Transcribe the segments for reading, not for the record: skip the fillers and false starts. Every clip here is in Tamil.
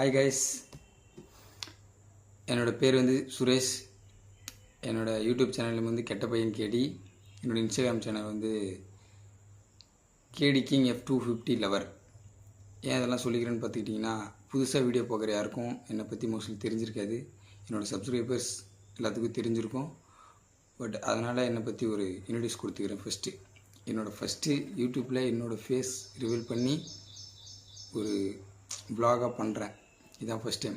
ஹாய் கைஸ், என்னோடய பேர் வந்து சுரேஷ். என்னோடய யூடியூப் சேனல் வந்து கெட்ட பையன் கேடி. என்னோடய இன்ஸ்டாகிராம் சேனல் வந்து கேடி கிங் F250 லவர். ஏன் இதெல்லாம் சொல்லிக்கிறேன்னு பார்த்துக்கிட்டிங்கன்னா, புதுசாக வீடியோ பார்க்குற யாருக்கும் என்னை பற்றி மோஸ்ட்லி தெரிஞ்சிருக்காது. என்னோடய சப்ஸ்கிரைபர்ஸ் எல்லாத்துக்கும் தெரிஞ்சிருக்கும். பட் அதனால் என்னை பற்றி ஒரு இன்ட்ரடியூஸ் கொடுத்துக்கிறேன். ஃபஸ்ட்டு யூடியூப்பில் என்னோடய ஃபேஸ் ரிவீல் பண்ணி ஒரு வ்ளாகாக பண்ணுறேன். இதுதான் ஃபஸ்ட் டைம்.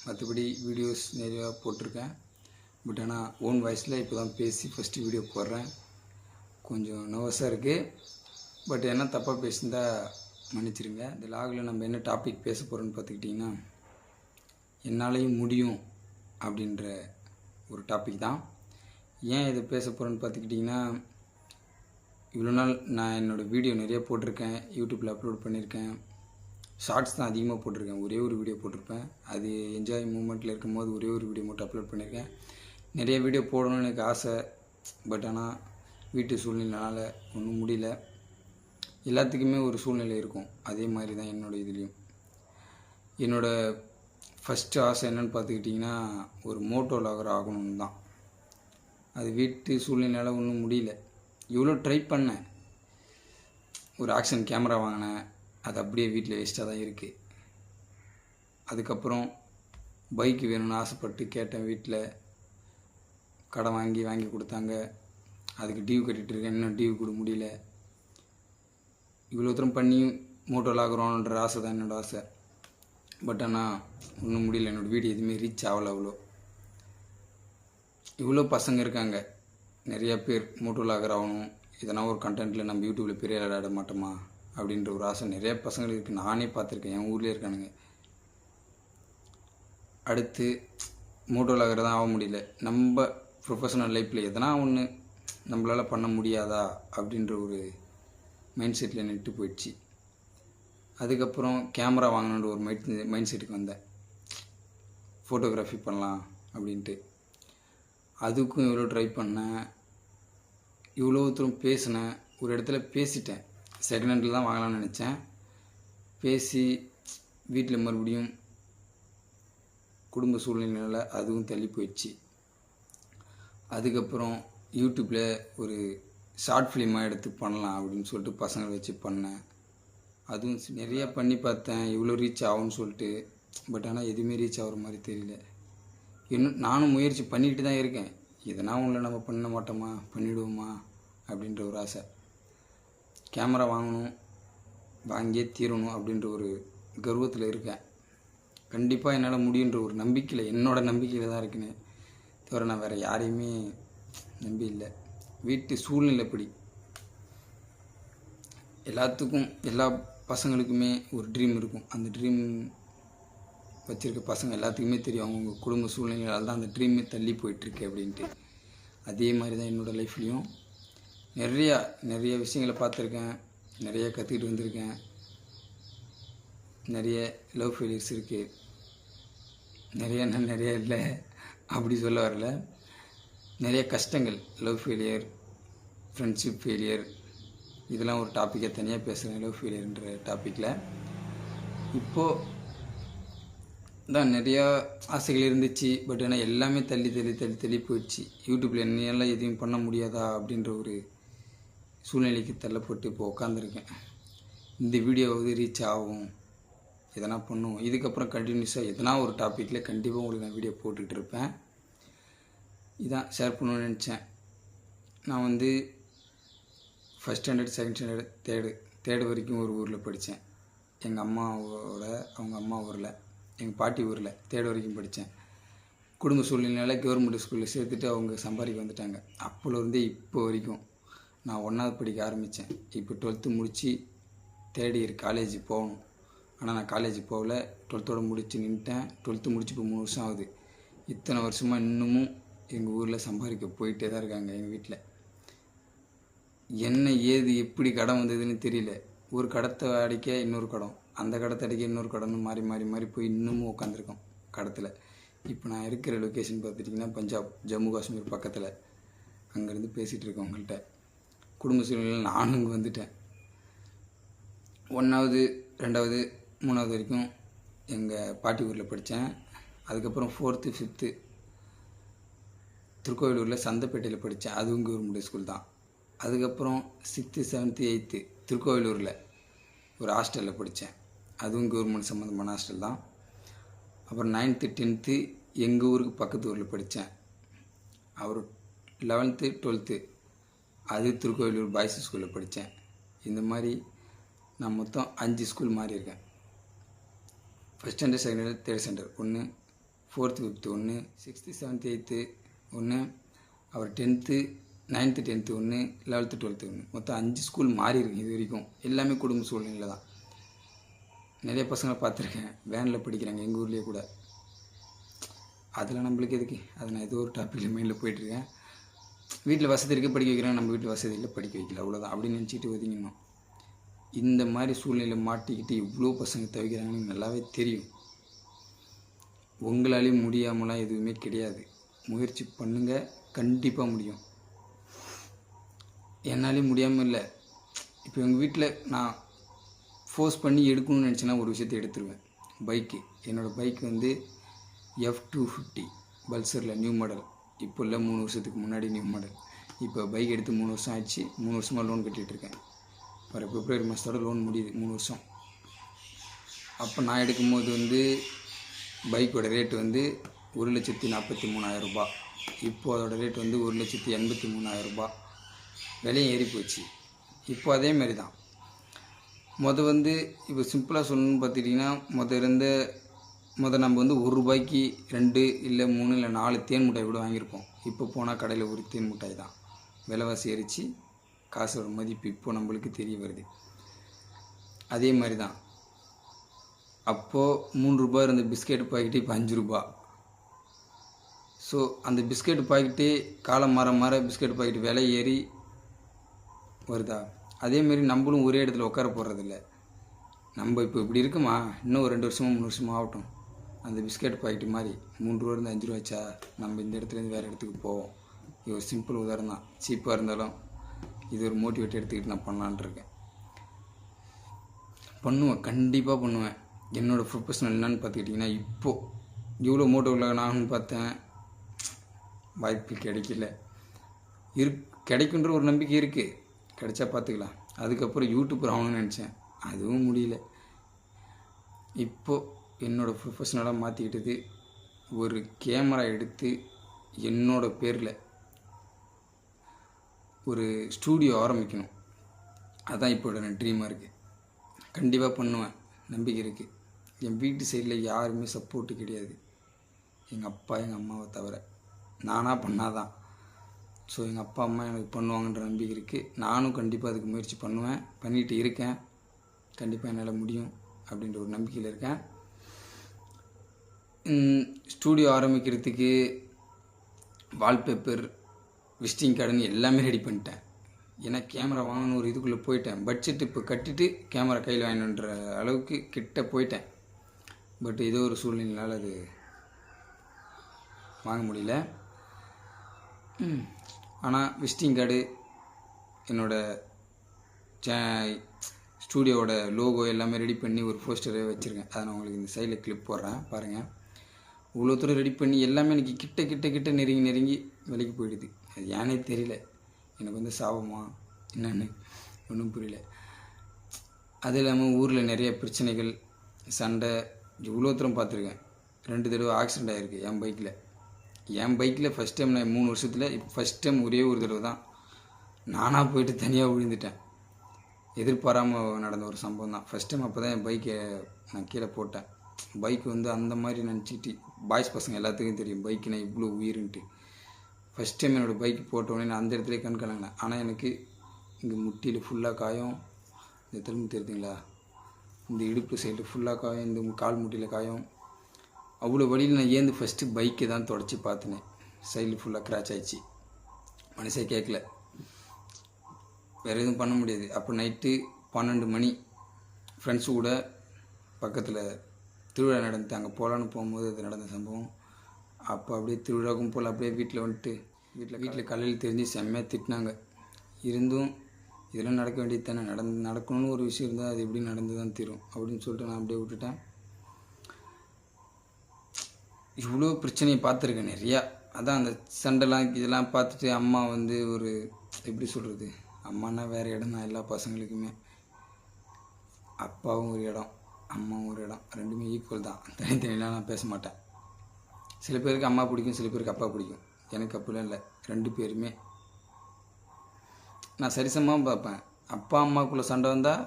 மற்றபடி வீடியோஸ் நிறையா போட்டிருக்கேன். பட் ஆனால் ஓன் வாய்ஸில் இப்போ தான் பேசி ஃபஸ்ட்டு வீடியோ போடுறேன். கொஞ்சம் நர்வஸாக இருக்குது. பட் என்ன தப்பாக பேசியிருந்தா மன்னிச்சிருங்க. இந்த வ்ளாகில் நம்ம என்ன டாபிக் பேச போகிறோன்னு பார்த்துக்கிட்டிங்கன்னா, என்னாலையும் முடியும் அப்படின்ற ஒரு டாபிக் தான். ஏன் இதை பேச போகிறேன்னு பார்த்துக்கிட்டிங்கன்னா, இவ்வளோ நாள் நான் என்னோடய வீடியோ நிறைய போட்டிருக்கேன். யூடியூப்பில் அப்லோட் பண்ணியிருக்கேன். ஷார்ட்ஸ் தான் அதிகமாக போட்டிருக்கேன். ஒரே ஒரு வீடியோ போட்டிருப்பேன். அது என்ஜாய் மூமெண்ட்டில் இருக்கும்போது ஒரே ஒரு வீடியோ மட்டும் அப்லோட் பண்ணியிருக்கேன். நிறைய வீடியோ போடணும்னு எனக்கு ஆசை. பட் ஆனால் வீட்டு சூழ்நிலைனால ஒன்றும் முடியல. எல்லாத்துக்குமே ஒரு சூழ்நிலை இருக்கும். அதே மாதிரி தான் என்னோடய இதுலேயும். என்னோடய ஃபஸ்ட்டு ஆசை என்னென்னு பார்த்துக்கிட்டிங்கன்னா, ஒரு மோட்டோ வ்ளாகர் ஆகணும்னு தான். அது வீட்டு சூழ்நிலையால் ஒன்றும் முடியல. இவ்வளோ ட்ரை பண்ணேன். ஒரு ஆக்ஷன் கேமரா வாங்கினேன். அது அப்படியே வீட்டில் வேஸ்ட்டாக தான் இருக்குது. அதுக்கப்புறம் பைக்கு வேணும்னு ஆசைப்பட்டு கேட்டேன். வீட்டில் கடன் வாங்கி கொடுத்தாங்க. அதுக்கு டியூ கட்டிகிட்டு இருக்கேன். இன்னும் டியூ கூட முடியல. இவ்வளோ தூரம் பண்ணியும் மோட்டோ வ்ளாகரோன்ற ஆசை தான் என்னோடய ஆசை. பட் ஆனால் ஒன்றும் முடியல. என்னோடய வீடியோ எதுவுமே ரீச் ஆகலை. இவ்வளோ பசங்க இருக்காங்க. நிறையா பேர் மோட்டோ வ்ளாகர் ஆகணும், இதனால் ஒரு கண்டென்ட்டில் நம்ம யூடியூப்பில் பெரிய விளையாட மாட்டோமா அப்படின்ற ஒரு ஆசை நிறைய பசங்களுக்கு இருக்குது. நானே பார்த்துருக்கேன். என் ஊர்லேயே இருக்கானுங்க. அடுத்து மோட்டோ வ்ளாகர் தான் ஆக முடியல. நம்ம ப்ரொஃபஷனல் லைஃப்பில் எதனா ஒன்று நம்மளால் பண்ண முடியாதா அப்படின்ற ஒரு மைண்ட் செட்டில் நின்று போயிடுச்சு. அதுக்கப்புறம் கேமரா வாங்கணுன்ற ஒரு மைண்ட் செட்டுக்கு வந்தேன். ஃபோட்டோகிராஃபி பண்ணலாம் அப்படின்ட்டு. அதுக்கும் இவ்வளோ ட்ரை பண்ணேன். இவ்வளோ தூரம் பேசினேன். ஒரு இடத்துல பேசிட்டேன். செகண்ட் ஹேண்டில் தான் வாங்கலாம்னு நினச்சேன். பேசி வீட்டில் மறுபடியும் குடும்ப சூழ்நிலையால் அதுவும் தள்ளி போயிடுச்சு. அதுக்கப்புறம் யூடியூப்பில் ஒரு ஷார்ட் ஃபிலிமாக எடுத்து பண்ணலாம் அப்படின்னு சொல்லிட்டு பசங்களை வச்சு பண்ணேன். அதுவும் நிறையா பண்ணி பார்த்தேன். இவ்வளோ ரீச் ஆகும்னு சொல்லிட்டு. பட் ஆனால் எதுவுமே ரீச் ஆகிற மாதிரி தெரியல. இன்னும் நானும் முயற்சி பண்ணிக்கிட்டு தான் இருக்கேன். எதனா ஒன்றில் நம்ம பண்ண மாட்டோமா, பண்ணிவிடுவோமா அப்படின்ற ஒரு ஆசை. கேமரா வாங்கியே தீரணும் அப்படின்ற ஒரு கர்வத்தில் இருக்கேன். கண்டிப்பாக என்னால் முடியுன்ற ஒரு நம்பிக்கையில், என்னோடய நம்பிக்கையில் தான் இருக்குன்னு தவிர நான் வேறு யாரையுமே நம்பி இல்லை. வீட்டு சூழ்நிலை எப்படி எல்லாத்துக்கும், எல்லா பசங்களுக்குமே ஒரு ட்ரீம் இருக்கும். அந்த ட்ரீம் வச்சுருக்க பசங்க எல்லாத்துக்குமே தெரியும். அவங்க குடும்ப சூழ்நிலையால் தான் அந்த ட்ரீமே தள்ளி போயிட்டுருக்கு அப்படின்ட்டு. அதே மாதிரி தான் என்னோடய லைஃப்லேயும் நிறைய விஷயங்களை பார்த்துருக்கேன். நிறைய கற்றுக்கிட்டு வந்திருக்கேன். நிறைய லவ் ஃபெயிலியர்ஸ் இருக்குது. நிறைய இல்லை அப்படி சொல்ல வரல. நிறைய கஷ்டங்கள், லவ் ஃபெயிலியர், ஃப்ரெண்ட்ஷிப் ஃபெயிலியர், இதெல்லாம் ஒரு டாப்பிக்கை தனியாக பேசுகிறேன். லவ் ஃபெயிலியர்ன்ற டாப்பிக்கில் இப்போது தான் நிறையா ஆசைகள் இருந்துச்சு. பட் ஆனால் எல்லாமே தள்ளி போயிடுச்சு. யூடியூப்பில் என்னையெல்லாம் எதையும் பண்ண முடியாதா அப்படின்ற ஒரு சூழ்நிலைக்கு தள்ளப்பட்டு இப்போ உட்காந்துருக்கேன். இந்த வீடியோவது ரீச் ஆகும், எதனா பண்ணுவோம். இதுக்கப்புறம் கண்டினியூஸாக எதனா ஒரு டாப்பிக்கில் கண்டிப்பாக உங்களுக்கு நான் வீடியோ போட்டுக்கிட்டு இருப்பேன். இதான் ஷேர் பண்ணணும்னு நினச்சேன். நான் வந்து first standard, second standard, third வரைக்கும் ஒரு ஊரில் படித்தேன். அவங்க அம்மா ஊரில், எங்கள் பாட்டி ஊரில் தேர்டு வரைக்கும் படித்தேன். குடும்ப சூழ்நிலையால் கவர்மெண்ட் ஸ்கூலில் சேர்த்துட்டு அவங்க சம்பாதிக்க வந்துட்டாங்க. அப்போலேருந்தே இப்போ வரைக்கும் நான் 1வது படிக்க ஆரம்பித்தேன். இப்போ 12th முடித்து தேர்ட் இயர் காலேஜ் போகணும். ஆனால் நான் காலேஜ் போகல. 12th முடித்து நின்ட்டேன். 12th முடிச்சு இப்போ 3 வருஷம் ஆகுது. இத்தனை வருஷமாக இன்னமும் எங்கள் ஊரில் சம்பாதிக்க போயிட்டே தான் இருக்காங்க. எங்கள் வீட்டில் என்ன ஏது எப்படி கடன் வந்ததுன்னு தெரியல. ஒரு கடத்தை அடிக்க இன்னொரு கடன், அந்த கடத்தை அடிக்க இன்னொரு கடன், மாறி போய் இன்னமும் உட்காந்துருக்கோம் கடத்தில். இப்போ நான் இருக்கிற லொக்கேஷன் பார்த்துட்டிங்கன்னா பஞ்சாப், ஜம்மு காஷ்மீர் பக்கத்தில். அங்கேருந்து பேசிகிட்டு இருக்கேன் உங்கள்கிட்ட. குடும்ப சூழ்நிலையில் நானும் இங்கே வந்துட்டேன். 1வது 2வது 3வது வரைக்கும் எங்கள் பாட்டி ஊரில் படித்தேன். அதுக்கப்புறம் 4th 5th திருக்கோவிலூரில் சந்தைப்பேட்டையில் படித்தேன். அதுவும் கவர்மெண்ட் ஸ்கூல் தான். அதுக்கப்புறம் 6th 7th 8th திருக்கோவிலூரில் ஒரு ஹாஸ்டலில் படித்தேன். அதுவும் கவர்மெண்ட் சம்மந்தமான ஹாஸ்டல் தான். அப்புறம் 9th 10th எங்கள் ஊருக்கு பக்கத்து ஊரில் படித்தேன். அப்புறம் 11th 12th அது திருக்கோவிலூர் பாய்ஸ் ஸ்கூலில் படித்தேன். இந்த மாதிரி நான் மொத்தம் 5 ஸ்கூல் மாறி இருக்கேன். First standard, second standard, third standard ஒன்று, 4th 5th ஒன்று, 6th 7th 8th ஒன்று, அப்புறம் 10th 9th 10th ஒன்று, 11th 12th ஒன்று, மொத்தம் 5 ஸ்கூல் மாறி இருக்கு. இது வரைக்கும் எல்லாமே குடும்ப சூழ்நிலை தான். நிறைய பசங்களை பார்த்துருக்கேன், வேனில் படிக்கிறாங்க எங்கள் ஊர்லேயே கூட. அதில் நம்மளுக்கு எதுக்கு, அதை நான் ஏதோ ஒரு டாப்பிக்கில் மைண்டில் போயிட்டுருக்கேன். வீட்டில் வசதி இருக்குது படிக்க வைக்கிறாங்க, நம்ம வீட்டில் வசதி இல்லை படிக்க வைக்கல, அவ்வளோதான் அப்படின்னு நினச்சிட்டு ஒதுங்கிடணும். இந்த மாதிரி சூழ்நிலையில் மாட்டிக்கிட்டு இவ்வளோ பசங்க தவிக்கிறாங்கன்னு நல்லாவே தெரியும். உங்களாலேயும் முடியாமலாம் எதுவுமே கிடையாது. முயற்சி பண்ணுங்கள், கண்டிப்பாக முடியும். என்னாலேயும் முடியாமல் இல்லை. இப்போ எங்கள் வீட்டில் நான் ஃபோர்ஸ் பண்ணி எடுக்கணும்னு நினச்சேன்னா ஒரு விஷயத்தை எடுத்துருவேன். பைக்கு, என்னோடய பைக் வந்து F250 பல்சரில் நியூ மாடல். இப்போ இல்லை, 3 வருஷத்துக்கு முன்னாடி நியூ மாடல். இப்போ பைக் எடுத்து 3 வருஷம் ஆயிடுச்சு. 3 வருஷமாக லோன் கட்டிகிட்ருக்கேன். வர பிப்ரவரி மாதத்தோட லோன் முடியுது, 3 வருஷம். அப்போ நான் எடுக்கும்போது வந்து பைக்கோட ரேட்டு வந்து 1,43,000 ரூபா. இப்போது அதோடய ரேட் வந்து 1,83,000 ரூபா. விலையும் ஏறி போச்சு. இப்போ அதேமாரி தான். வந்து இப்போ சிம்பிளாக சொல்லணும்னு பார்த்துட்டிங்கன்னா, நம்ம வந்து 1 ரூபாய்க்கு 2 இல்லை 3 இல்லை 4 தேன் மிட்டாய் கூட வாங்கியிருப்போம். இப்போ போனால் கடையில் ஒரு தேன் மிட்டாய் தான். விலைவாசி ஏறிச்சு, காசோட மதிப்பு இப்போ நம்மளுக்கு தெரிய வருது. அதே மாதிரி தான் அப்போது 3 ரூபா இருந்த பிஸ்கெட் பாக்கெட்டு இப்போ 5 ரூபா. ஸோ அந்த பிஸ்கெட் பாக்கெட்டு காலம் மாற மாற பிஸ்கெட் பாக்கெட்டு விலை ஏறி வருதா. அதேமாரி நம்மளும் ஒரே இடத்துல உட்கார போடுறதில்ல. நம்ம இப்போ இப்படி இருக்குமா, இன்னும் ஒரு 2 வருஷமோ 3 வருஷமோ ஆகட்டும். அந்த பிஸ்கெட் பாக்கெட்டு மாதிரி 3 ரூபா இருந்து 5 ரூபா ஆச்சா, நம்ம இந்த இடத்துலேருந்து வேறு இடத்துக்கு போவோம். இது ஒரு சிம்பிள் உதாரணம் தான். சீப்பாக இருந்தாலும் இது ஒரு மோட்டிவேட் எடுத்துக்கிட்டு நான் பண்ணலான்ட்டு இருக்கேன். பண்ணுவேன், கண்டிப்பாக பண்ணுவேன். என்னோடய ப்ரொஃபஷனல் என்னன்னு பார்த்துக்கிட்டிங்கன்னா, இப்போது இவ்வளோ மோட்டிவேட்டில் நானும் பார்த்தேன், வாய்ப்பு கிடைக்கல. கிடைக்குன்ற ஒரு நம்பிக்கை இருக்குது, கிடைச்சா பார்த்துக்கலாம். அதுக்கப்புறம் யூடியூப்பர் ஆகணும்னு நினச்சேன், அதுவும் முடியல. இப்போது என்னோடய ப்ரொஃபஷனலாக மாற்றிக்கிட்டது, ஒரு கேமரா எடுத்து என்னோடய பேரில் ஒரு ஸ்டூடியோ ஆரம்பிக்கணும். அதுதான் இப்போட நான் ட்ரீமாக இருக்குது. கண்டிப்பாக பண்ணுவேன், நம்பிக்கை இருக்குது. என் வீட்டு சைடில் யாருமே சப்போர்ட்டு கிடையாது, எங்கள் அப்பா எங்கள் அம்மாவை தவிர. நானாக பண்ணாதான். ஸோ எங்கள் அப்பா அம்மா எனக்கு பண்ணுவாங்கன்ற நம்பிக்கை இருக்குது. நானும் கண்டிப்பாக அதுக்கு முயற்சி பண்ணுவேன், பண்ணிகிட்டு இருக்கேன். கண்டிப்பாக என்னால் முடியும் அப்படின்ற ஒரு நம்பிக்கையில் இருக்கேன். ஸ்டூடியோ ஆரம்பிக்கிறதுக்கு வால்பேப்பர், விசிட்டிங் கார்டுன்னு எல்லாமே ரெடி பண்ணிட்டேன். ஏன்னா கேமரா வாங்கணும் ஒரு இதுக்குள்ளே போயிட்டேன். பட்ஜெட் இப்போ கட்டிட்டு கேமரா கையில் வாங்கணுன்ற அளவுக்கு கிட்ட போயிட்டேன். பட் ஏதோ ஒரு சூழ்நிலையினால் அது வாங்க முடியல. ஆனால் விசிட்டிங் கார்டு, என்னோடய ஸ்டூடியோவோட லோகோ எல்லாமே ரெடி பண்ணி ஒரு போஸ்டரே வச்சுருக்கேன். அதை நான் உங்களுக்கு இந்த சைடில் கிளிப் போடுறேன் பாருங்கள். இவ்வளோ தூரம் ரெடி பண்ணி எல்லாமே எனக்கு கிட்ட நெருங்கி விலைக்கு போயிடுது. அது ஏனே தெரியல. எனக்கு வந்து சாபமா என்னென்னு ஒன்றும் புரியல. அது இல்லாமல் ஊரில் நிறைய பிரச்சனைகள், சண்டை, இவ்வளோ தூரம் பார்த்துருக்கேன். 2 தடவை ஆக்சிடெண்ட் ஆகிருக்கு என் பைக்கில் ஃபஸ்ட் டைம். நான் 3 வருஷத்தில் ஃபஸ்ட் டைம் ஒரே ஒரு தடவை தான் நானாக போயிட்டு தனியாக விழுந்துட்டேன். எதிர்பாராமல் நடந்த ஒரு சம்பவம் தான். ஃபஸ்ட் டைம் அப்போ தான் என் பைக்கை நான் கீழே போட்டேன். பைக் வந்து அந்த மாதிரி நினச்சிட்டு, பாய்ஸ் பசங்க எல்லாத்துக்கும் தெரியும் பைக்குனா இவ்வளோ உயிருன்ட்டு. ஃபஸ்ட் டைம் என்னோடய பைக்கு போட்டோடனே நான் அந்த இடத்துல கண் கலங்கினேன். ஆனால் எனக்கு இங்கே முட்டியில் ஃபுல்லாக காயம், இந்த திரும்ப தெரியுதுங்களா, இந்த இடுப்பு சைடில் ஃபுல்லாக காயம், இந்த கால் முட்டியில் காயம். அவ்வளோ வழியில் நான் ஏந்து ஃபஸ்ட்டு பைக்கை தான் தொடச்சி பார்த்தினேன். சைடில் ஃபுல்லாக கிராச் ஆகிடுச்சு. மனசே கேட்கல, வேறு எதுவும் பண்ண முடியாது. அப்போ நைட்டு 12 மணி ஃப்ரெண்ட்ஸு கூட பக்கத்தில் திருவிழா நடந்து அங்கே போகலான்னு போகும்போது அது நடந்த சம்பவம். அப்போ அப்படியே திருவிழாவுக்கும் போல் அப்படியே வீட்டில் வந்துட்டு வீட்டில் காலையில் தெரிஞ்சு செம்மையாக திட்டினாங்க. இருந்தும் இதெல்லாம் நடக்க வேண்டியது தானே, நடக்கணும்னு ஒரு விஷயம் இருந்தால் அது எப்படி நடந்து தான் தீரும் அப்படின்னு சொல்லிட்டு நான் அப்படியே விட்டுட்டேன். இவ்வளோ பிரச்சனையை பார்த்துருக்கேன் நிறையா. அதான் அந்த சண்டைலாம் இதெல்லாம் பார்த்துட்டு அம்மா வந்து ஒரு எப்படி சொல்கிறது, அம்மானா வேறு இடம் தான் எல்லா பசங்களுக்குமே. அப்பாவும் ஒரு இடம், அம்மாவும் ஒரு இடம், ரெண்டுமே ஈக்குவல் தான். தனித்தனிலாம் நான் பேச மாட்டேன். சில பேருக்கு அம்மா பிடிக்கும், சில பேருக்கு அப்பா பிடிக்கும். எனக்கு அப்படிலாம் இல்லை, 2 பேருமே நான் சரிசமமாக பார்ப்பேன். அப்பா அம்மாவுக்குள்ளே சண்டை வந்தால்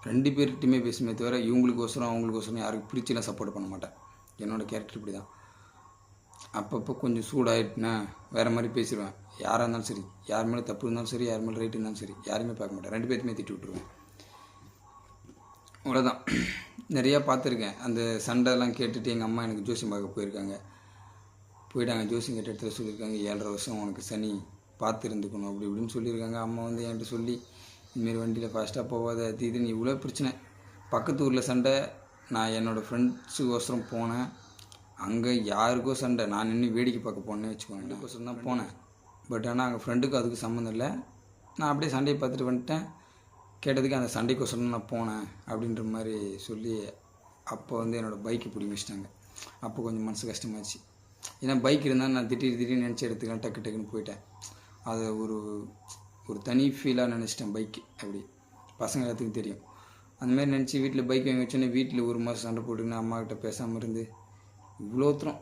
2 பேர்கிட்டையுமே பேசுமே தவிர இவங்களுக்கோசரம் அவங்களுக்கோசரம் யாருக்கு பிரிச்சுலாம் சப்போர்ட் பண்ண மாட்டேன். என்னோடய கேரக்டர் இப்படி தான். அப்பப்போ கொஞ்சம் சூடாகிட்டுனா வேறு மாதிரி பேசிடுவேன். யாராக இருந்தாலும் சரி, யார் மேலே தப்பு இருந்தாலும் சரி, யார் மேலே ரைட்டு இருந்தாலும் சரி, யாருமே பார்க்க மாட்டேன். 2 பேர்த்துமே திட்டி விட்ருவேன். அவ்வளோதான். நிறையா பார்த்துருக்கேன். அந்த சண்டைலாம் கேட்டுட்டு எங்கள் அம்மா எனக்கு ஜோசியம் பார்க்க போயிட்டாங்க. ஜோசியம் கேட்ட இடத்துல சொல்லியிருக்காங்க, 7.5 வருஷம் உனக்கு சனி, பார்த்து இருந்துக்கணும் அப்படி இப்படின்னு சொல்லியிருக்காங்க. அம்மா வந்து என்கிட்ட சொல்லி, இதுமாரி வண்டியில் ஃபாஸ்ட்டாக போகாத, அது இதுன்னு இவ்வளோ பிரச்சனை. பக்கத்து ஊரில் சண்டை. நான் என்னோடய ஃப்ரெண்ட்ஸுக்கோசரம் போனேன். அங்கே யாருக்கோ சண்டை, நான் நின்று வேடிக்கை பார்க்க போனேன்னு வச்சுக்கோங்க. எனக்கோசரம் தான் போனேன். பட் ஆனால் அங்கே ஃப்ரெண்டுக்கும் அதுக்கு சம்மந்தம் இல்லை. நான் அப்படியே சண்டையை பார்த்துட்டு வந்துட்டேன். கேட்டதுக்கு அந்த சண்டைக்கோசரம் நான் போனேன் அப்படின்ற மாதிரி சொல்லி அப்போ வந்து என்னோடய பைக்கை பிடிங்கி வச்சிட்டாங்க. அப்போ கொஞ்சம் மனசு கஷ்டமாச்சு. ஏன்னா பைக் இருந்தால் நான் திடீர்னு நினச்சி எடுத்துக்கலாம், டக்குன்னு போயிட்டேன். அதை ஒரு தனி ஃபீலாக நினச்சிட்டேன் பைக்கு. அப்படி பசங்க எல்லாத்துக்கும் தெரியும். அந்தமாதிரி நினச்சி வீட்டில் பைக் வாங்கி வச்சோன்னே வீட்டில் 1 மாதம் சண்டை போட்டுக்கின்னு அம்மாக்கிட்ட பேசாமல் இருந்து இவ்வளோ தூரம்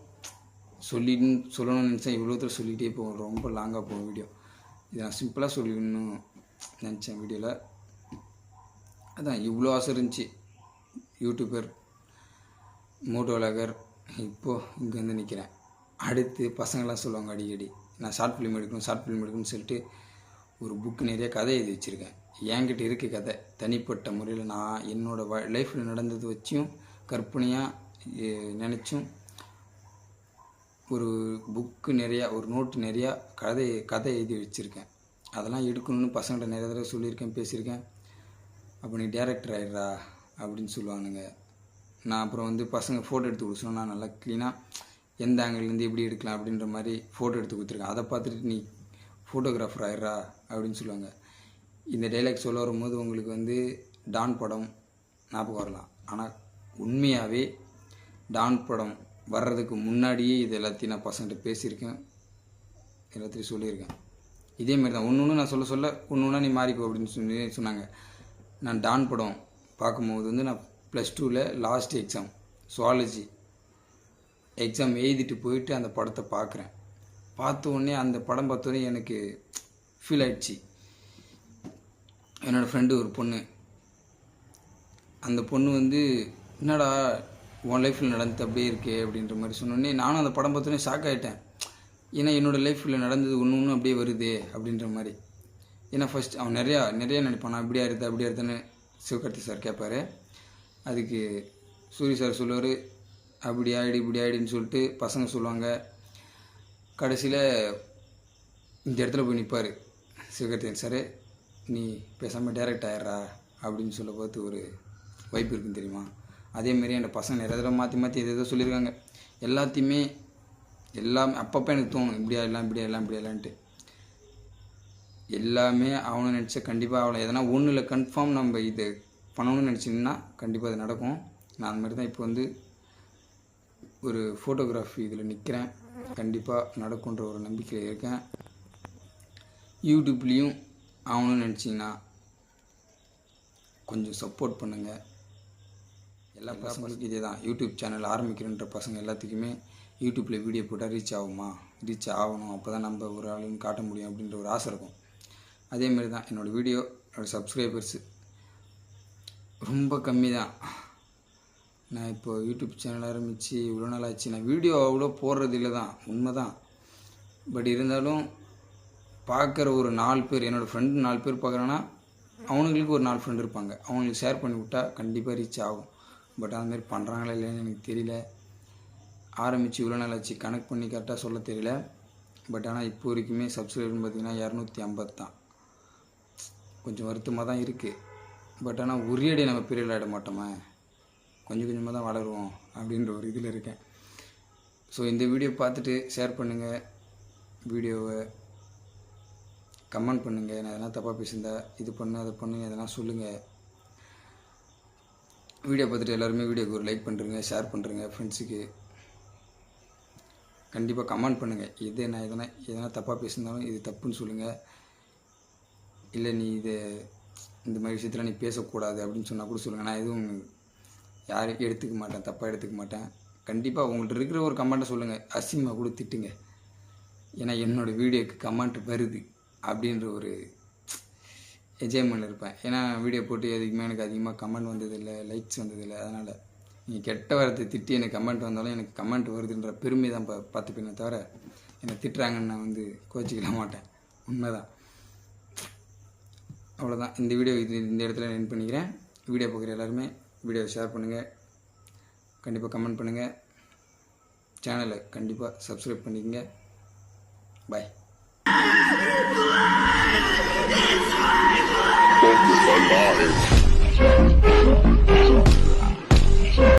சொல்லணும்னு நினச்சேன். இவ்வளோ தூரம் சொல்லிகிட்டே போவோம், ரொம்ப லாங்காக போகும் வீடியோ. இதை நான் சிம்பிளாக சொல்லிக்கணும்னு நினச்சேன் வீடியோவில். அதான் இவ்வளோ ஆசை இருந்துச்சு. யூடியூபர், மோட்டோ விளாகர், இப்போது இங்கே வந்து நிற்கிறேன். அடுத்து பசங்களாம் சொல்லுவாங்க அடிக்கடி, நான் ஷார்ட் ஃபிலிம் எடுக்கணும்னு சொல்லிட்டு ஒரு புக்கு நிறைய கதை எழுதி வச்சுருக்கேன். என்கிட்ட இருக்க கதை தனிப்பட்ட முறையில் நான் என்னோடய லைஃப்பில் நடந்தது வச்சும் கற்பனையாக நினச்சும் ஒரு புக்கு நிறையா, ஒரு நோட்டு நிறையா கதை எழுதி வச்சுருக்கேன். அதெல்லாம் எடுக்கணும்னு பசங்கள்ட்ட நிறைய தடவை சொல்லியிருக்கேன், பேசியிருக்கேன். அப்போ நீ டேரக்டர் ஆகிடுறா அப்படின்னு சொல்லுவானுங்க. நான் அப்புறம் வந்து பசங்க ஃபோட்டோ எடுத்து கொடுத்தோன்னா நான் நல்லா க்ளீனாக எந்த ஆங்கிள்லேருந்து எப்படி எடுக்கலாம் அப்படின்ற மாதிரி ஃபோட்டோ எடுத்து கொடுத்துருக்கேன். அதை பார்த்துட்டு நீ ஃபோட்டோகிராஃபர் ஆகிடுறா அப்படின்னு சொல்லுவாங்க. இந்த டைலாக் சொல்ல வரும்போது உங்களுக்கு வந்து டான் படம் ஞாபகம் வரலாம். ஆனால் உண்மையாகவே டான் படம் வர்றதுக்கு முன்னாடியே இது எல்லாத்தையும் நான் பசங்கள்கிட்ட பேசியிருக்கேன், எல்லாத்தையும் சொல்லியிருக்கேன். இதேமாரி தான் ஒன்று நான் சொல்ல ஒன்று நீ மாறிக்கோ அப்படின்னு சொன்னாங்க. நான் டான் படம் பார்க்கும்போது வந்து நான் +2ல் லாஸ்ட் எக்ஸாம் சுவாலஜி எக்ஸாம் எழுதிட்டு போயிட்டு அந்த படத்தை பார்க்குறேன். பார்த்த உடனே அந்த படம் பார்த்தோன்னே எனக்கு ஃபீல் ஆகிடுச்சு. என்னோடய ஃப்ரெண்டு ஒரு பொண்ணு, அந்த பொண்ணு வந்து என்னடா உன் லைஃப்பில் நடந்தது அப்படியே இருக்கே அப்படின்ற மாதிரி சொன்னோடனே நானும் அந்த படம் பார்த்தோன்னே ஷாக் ஆகிட்டேன். ஏன்னா என்னோடய லைஃப்பில் நடந்தது ஒன்று அப்படியே வருது அப்படின்ற மாதிரி. ஏன்னா ஃபஸ்ட் அவன் நிறையா நினைப்பான், நான் இப்படியா இருந்தேன் அப்படியா இருந்தேன்னு சிவகார்த்தி சார் கேட்பார். அதுக்கு சூரிய சார் சொல்லுவார், அப்படி ஆகிடு இப்படி ஆகிடுன்னு சொல்லிட்டு பசங்க சொல்லுவாங்க. கடைசியில் இந்த இடத்துல போய் நிற்பார் சிவகார்த்திகேயன் சார், நீ பேசாமல் டேரக்ட் ஆகிடுறா அப்படின்னு சொல்ல பார்த்து ஒரு வைப்பு இருக்குன்னு தெரியுமா. அதேமாரி என் பசங்க நிறைய தடவை மாற்றி எதோ சொல்லியிருக்காங்க. எல்லாத்தையுமே அப்பப்போ எனக்கு தோணும், இப்படி ஆகலான்ட்டு. எல்லாமே அவனை நினச்சா கண்டிப்பாக அவளை எதனா ஒன்றில் கன்ஃபார்ம் நம்ம இது பண்ணணும்னு நினச்சிங்கன்னா கண்டிப்பாக அது நடக்கும். நான் அந்த மாதிரி தான் இப்போ வந்து ஒரு ஃபோட்டோகிராஃபி இதில் நிற்கிறேன். கண்டிப்பாக நடக்குன்ற ஒரு நம்பிக்கையில் இருக்கேன். யூடியூப்லேயும் ஆகணும்னு நினச்சிங்கன்னா கொஞ்சம் சப்போர்ட் பண்ணுங்கள். எல்லா பசங்களுக்கும் இதே தான். யூடியூப் சேனல் ஆரம்பிக்கிறன்ற பசங்க எல்லாத்துக்குமே யூடியூப்பில் வீடியோ போட்டால் ரீச் ஆகணும், அப்போ தான் நம்ம ஒரு ஆளுன்னு காட்ட முடியும் அப்படின்ற ஒரு ஆசை இருக்கும். அதேமாரி தான் என்னோடய சப்ஸ்கிரைபர்ஸு ரொம்ப கம்மி தான். நான் இப்போது யூடியூப் சேனல் ஆரம்பித்து இவ்வளோ நாள் ஆச்சு. நான் வீடியோ அவ்வளோ போடுறது இல்லை தான், உண்மை தான். பட் இருந்தாலும் பார்க்குற ஒரு 4 பேர், என்னோடய ஃப்ரெண்டு 4 பேர் பார்க்குறாங்கன்னா அவனுங்களுக்கு ஒரு 4 ஃப்ரெண்டு இருப்பாங்க. அவங்களுக்கு ஷேர் பண்ணி விட்டால் கண்டிப்பாக ரீச் ஆகும். பட் அதுமாரி பண்ணுறாங்களா இல்லைன்னு எனக்கு தெரியல. ஆரம்பித்து இவ்வளோ நாள் ஆச்சு, கணக்கு பண்ணி கரெக்டாக சொல்ல தெரியல. பட் ஆனால் இப்போ வரைக்குமே சப்ஸ்கிரைபர்னு பார்த்திங்கன்னா 250 தான். கொஞ்சம் வருத்தமாக தான் இருக்குது. பட் ஆனால் ஒரேடி நம்ம பெரிய ஆகிட மாட்டோமே, கொஞ்சம் கொஞ்சமாக தான் வளருவோம் அப்படின்ற ஒரு இதில் இருக்கேன். ஸோ இந்த வீடியோ பார்த்துட்டு ஷேர் பண்ணுங்கள், வீடியோவை கமெண்ட் பண்ணுங்கள். நான் எதனா தப்பாக பேசியிருந்தா இது பண்ணு அதை பண்ணுங்க எதனா சொல்லுங்கள். வீடியோ பார்த்துட்டு எல்லாருமே வீடியோக்கு ஒரு லைக் பண்ணுறங்க, ஷேர் பண்ணுறங்க ஃப்ரெண்ட்ஸுக்கு. கண்டிப்பாக கமெண்ட் பண்ணுங்கள். நான் எதனா தப்பாக பேசியிருந்தாலும் இது தப்புன்னு சொல்லுங்கள். இல்லை நீ இந்த மாதிரி விஷயத்தில் நீ பேசக்கூடாது அப்படின்னு சொன்னால் கூட சொல்லுங்கள். நான் எதுவும் யாரும் எடுத்துக்க மாட்டேன், தப்பாக எடுத்துக்க மாட்டேன். கண்டிப்பாக உங்கள்கிட்ட இருக்கிற ஒரு கமெண்ட்டை சொல்லுங்கள், அசிங்கமாக கூட திட்டுங்க. ஏன்னா என்னோடய வீடியோக்கு கமெண்ட் வருது அப்படின்ற ஒரு என்ஜாய்மெண்ட் இருப்பேன். ஏன்னா வீடியோ போட்டு எனக்கு அதிகமாக கமெண்ட் வந்ததில்லை, லைக்ஸ் வந்ததில்லை. அதனால் நீங்கள் கெட்ட வார்த்தை திட்டி எனக்கு கமெண்ட் வந்தாலும் எனக்கு கமெண்ட் வருதுன்ற பெருமை தான் பார்த்துப்பேனே தவிர என்னை திட்டுறாங்கன்னு நான் கோச்சிக்கல மாட்டேன். உண்மைதான். அவ்வளோதான். இந்த வீடியோ இந்த இடத்துல எண்ட் பண்ணிக்கிறேன். வீடியோ பார்க்குற எல்லாருமே வீடியோவை ஷேர் பண்ணுங்கள், கண்டிப்பாக கமெண்ட் பண்ணுங்கள், சேனலை கண்டிப்பாக சப்ஸ்கிரைப் பண்ணிக்கங்க. பாய். Focus alive.